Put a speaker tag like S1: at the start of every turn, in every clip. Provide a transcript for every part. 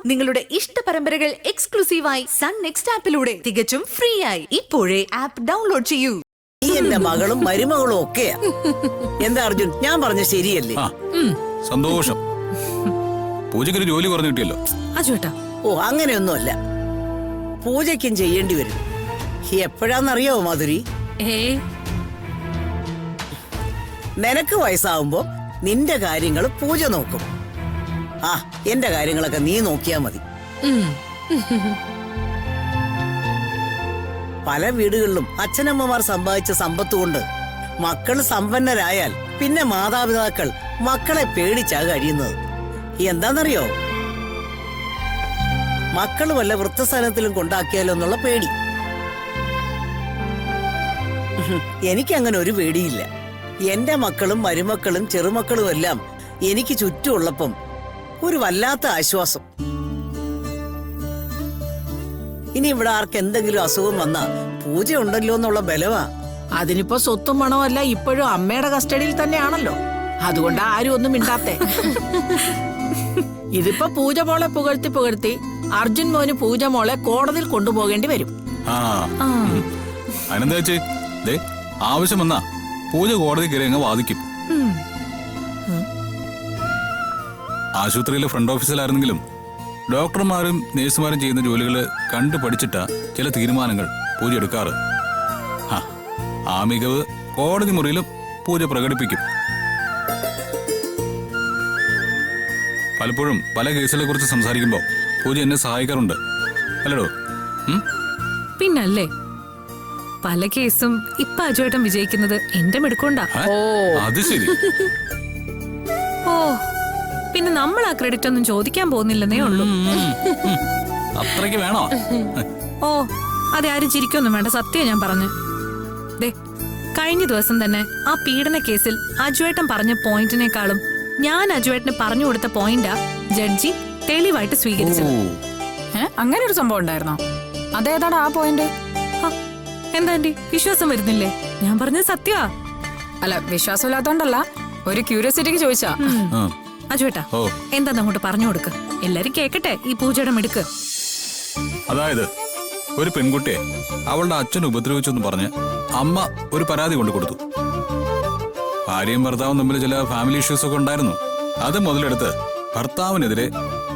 S1: നിങ്ങളുടെ ഇഷ്ട പരമ്പരകൾ എക്സ്ക്ലൂസീവായി സൺ നെക്സ്റ്റ് ആപ്പിലൂടെ തികച്ചും ഫ്രീ ആയി ഇപ്പോഴേ ആപ്പ് ഡൗൺലോഡ് ചെയ്യൂ.
S2: നീ എന്റെ മകളും മരുമകളും ഒക്കെയാ. എന്താ അർജുൻ, ഞാൻ പറഞ്ഞ ശരിയല്ലേ?
S3: സന്തോഷം. പൂജയ്ക്കൊരു ജോലി പറഞ്ഞു കിട്ടിയല്ലോ.
S2: ഓ, അങ്ങനെയൊന്നുമല്ല. പൂജയ്ക്കും ചെയ്യേണ്ടി വരും. എപ്പോഴാന്നറിയാവോ മാധുരി? നിനക്ക് വയസ്സാവുമ്പോ നിന്റെ കാര്യങ്ങൾ പൂജ നോക്കും. എന്റെ കാര്യങ്ങളൊക്കെ നീ നോക്കിയാ മതി. പല വീടുകളിലും അച്ഛനമ്മമാർ സമ്പാദിച്ച സമ്പത്ത് കൊണ്ട് മക്കൾ സമ്പന്നരായാൽ പിന്നെ മാതാപിതാക്കൾ മക്കളെ പേടിച്ചാ കഴിയുന്നത്. എന്താന്നറിയോ? മക്കൾ വല്ല വൃദ്ധസ്ഥാനത്തിലും കൊണ്ടാക്കിയാലോ എന്നുള്ള പേടി. എനിക്കങ്ങനെ ഒരു പേടിയില്ല. എന്റെ മക്കളും മരുമക്കളും ചെറുമക്കളും എല്ലാം എനിക്ക് ചുറ്റുമുള്ളപ്പം ഒരു വല്ലാത്ത ആശ്വാസം. ഇനി ഇവിടെ ആർക്ക് എന്തെങ്കിലും അസുഖം വന്നാ പൂജ ഉണ്ടല്ലോ എന്നുള്ള ബലവാ.
S4: അതിനിപ്പോ സ്വത്തും മണമല്ല, ഇപ്പോഴും അമ്മയുടെ കസ്റ്റഡിയിൽ തന്നെയാണല്ലോ. അതുകൊണ്ട് ആരും ഒന്നും മിണ്ടാത്തെ. ഇതിപ്പോ പൂജ മോളെ പുകഴ്ത്തി പുകഴ്ത്തി അർജുൻ മോന് പൂജ മോളെ കോടതിയിൽ കൊണ്ടുപോകേണ്ടി വരും.
S3: അനന്തേച്ചി, ആവശ്യം വന്നാ പൂജ കോടതി കയറി അങ്ങ് വാദിക്കും. ആശുപത്രിയിലെ ഫ്രണ്ട് ഓഫീസിലായിരുന്നെങ്കിലും ഡോക്ടർമാരും നേഴ്സുമാരും ചെയ്യുന്ന ജോലികൾ കണ്ടു പഠിച്ചിട്ടാ ചില തീരുമാനങ്ങൾ പൂജ എടുക്കാറ്. ആ മികവ് കോടതി മുറിയിലും പൂജ പ്രകടിപ്പിക്കും. പലപ്പോഴും പല കേസുകളെ കുറിച്ച് സംസാരിക്കുമ്പോ പൂജ എന്നെ സഹായിക്കാറുണ്ട്. അല്ലടോ?
S5: പിന്നല്ലേ, പല കേസും ഇപ്പൊ അജുവേട്ടൻ വിജയിക്കുന്നത് എന്റെ മെടുക്കൊണ്ടാ.
S3: അത് ശരി.
S5: ഓ, പിന്നെ നമ്മൾ ആ ക്രെഡിറ്റ് ഒന്നും ചോദിക്കാൻ പോകുന്നില്ലെന്നേ ഉള്ളൂ.
S3: അത്രയ്ക്ക് വേണോ?
S5: ഓ, അതെ, ആരും ചിരിക്കൊന്നും വേണ്ട, സത്യം ഞാൻ പറഞ്ഞു. ദേ, കഴിഞ്ഞ ദിവസം തന്നെ ആ പീഡന കേസിൽ അജുവേട്ടൻ പറഞ്ഞ പോയിന്റിനേക്കാളും ഞാൻ അജുവേട്ടന് പറഞ്ഞു കൊടുത്ത പോയിന്റാ ജഡ്ജി തെളിവായിട്ട് സ്വീകരിച്ചത്.
S6: അങ്ങനെ ഒരു സംഭവം ഉണ്ടായിരുന്നോ? അതേതാണ് ആ പോയിന്റ്?
S5: എന്താ ആന്റി, വിശ്വാസം വരുന്നില്ലേ? ഞാൻ പറഞ്ഞത് സത്യമാ.
S6: അല്ല, വിശ്വാസമില്ലാത്തോണ്ടല്ല, ഒരു ക്യൂരിയോസിറ്റിക്ക് ചോദിച്ചാ.
S5: അജുവേട്ടാ, എന്താന്ന് അങ്ങോട്ട് പറഞ്ഞു കൊടുക്ക്, എല്ലാരും കേക്കട്ടെ ഈ പൂജയുടെ മിടുക്ക്.
S3: അതായത് ഒരു പെൺകുട്ടിയെ അവളുടെ അച്ഛൻ ഉപദ്രവിച്ചെന്ന് പറഞ്ഞ് അമ്മ ഒരു പരാതി കൊണ്ടു കൊടുത്തു. ഭാര്യയും ഭർത്താവും തമ്മിൽ ചില ഫാമിലി ഇഷ്യൂസ് ഒക്കെ ഉണ്ടായിരുന്നു. അത് മുതലെടുത്ത് ഭർത്താവിനെതിരെ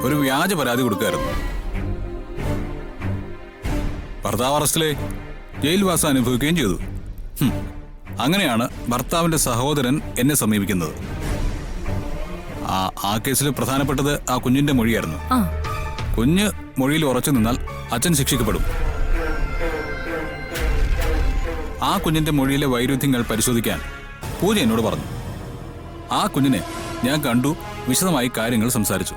S3: ഒരു വ്യാജ പരാതി കൊടുക്കുകയായിരുന്നു. ഭർത്താവ് അറസ്റ്റിലെ ജയിൽവാസം അനുഭവിക്കുകയും ചെയ്തു. അങ്ങനെയാണ് ഭർത്താവിന്റെ സഹോദരൻ എന്നെ സമീപിക്കുന്നത്. ആ കേസിൽ പ്രധാനപ്പെട്ടത് ആ കുഞ്ഞിന്റെ മൊഴിയായിരുന്നു. കുഞ്ഞ് മൊഴിയിൽ ഉറച്ചു നിന്നാൽ അച്ഛൻ ശിക്ഷിക്കപ്പെടും. ആ കുഞ്ഞിന്റെ മൊഴിയിലെ വൈരുദ്ധ്യങ്ങൾ പരിശോധിക്കാൻ പൂജ എന്നോട് പറഞ്ഞു. ആ കുഞ്ഞിനെ ഞാൻ കണ്ടു, വിശദമായി കാര്യങ്ങൾ സംസാരിച്ചു.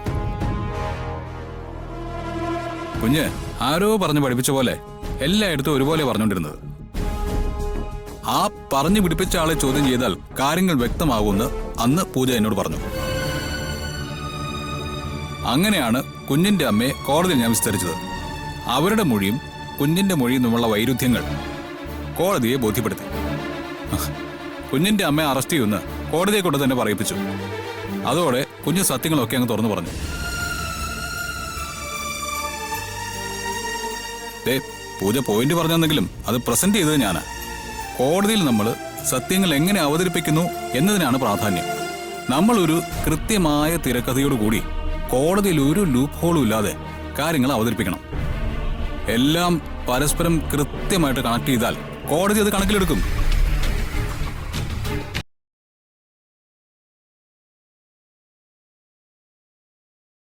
S3: കുഞ്ഞ് ആരോ പറഞ്ഞു പഠിപ്പിച്ച പോലെ എല്ലായിടത്തും ഒരുപോലെ പറഞ്ഞുകൊണ്ടിരുന്നത്. ആ പറഞ്ഞു പിടിപ്പിച്ച ആളെ ചോദ്യം ചെയ്താൽ കാര്യങ്ങൾ വ്യക്തമാകുമെന്ന് അന്ന് പൂജ എന്നോട് പറഞ്ഞു. അങ്ങനെയാണ് കുഞ്ഞിന്റെ അമ്മയെ കോടതിയിൽ ഞാൻ വിസ്തരിച്ചത്. അവരുടെ മൊഴിയും കുഞ്ഞിന്റെ മൊഴിയും തമ്മിലുള്ള വൈരുദ്ധ്യങ്ങൾ കോടതിയെ ബോധ്യപ്പെടുത്തി. കുഞ്ഞിന്റെ അമ്മയെ അറസ്റ്റ് ചെയ്യുമെന്ന് കോടതിയെ കൊണ്ട് തന്നെ പറയിപ്പിച്ചു. അതോടെ കുഞ്ഞ് സത്യങ്ങളൊക്കെ അങ്ങ് തുറന്നു പറഞ്ഞു. പൂജ പോയിന്റ് പറഞ്ഞെന്നെങ്കിലും അത് പ്രസന്റ് ചെയ്തത് ഞാനാ. കോടതിയിൽ നമ്മൾ സത്യങ്ങൾ എങ്ങനെ അവതരിപ്പിക്കുന്നു എന്നതിനാണ് പ്രാധാന്യം. നമ്മളൊരു കൃത്യമായ തിരക്കഥയോടുകൂടി കോടതിയിൽ ഒരു ലൂപ്പ് ഹോളും ഇല്ലാതെ കാര്യങ്ങൾ അവതരിപ്പിക്കണം. എല്ലാം പരസ്പരം കൃത്യമായിട്ട് കണക്ട് ചെയ്താൽ കോടതി അത് കണക്കിലെടുക്കും.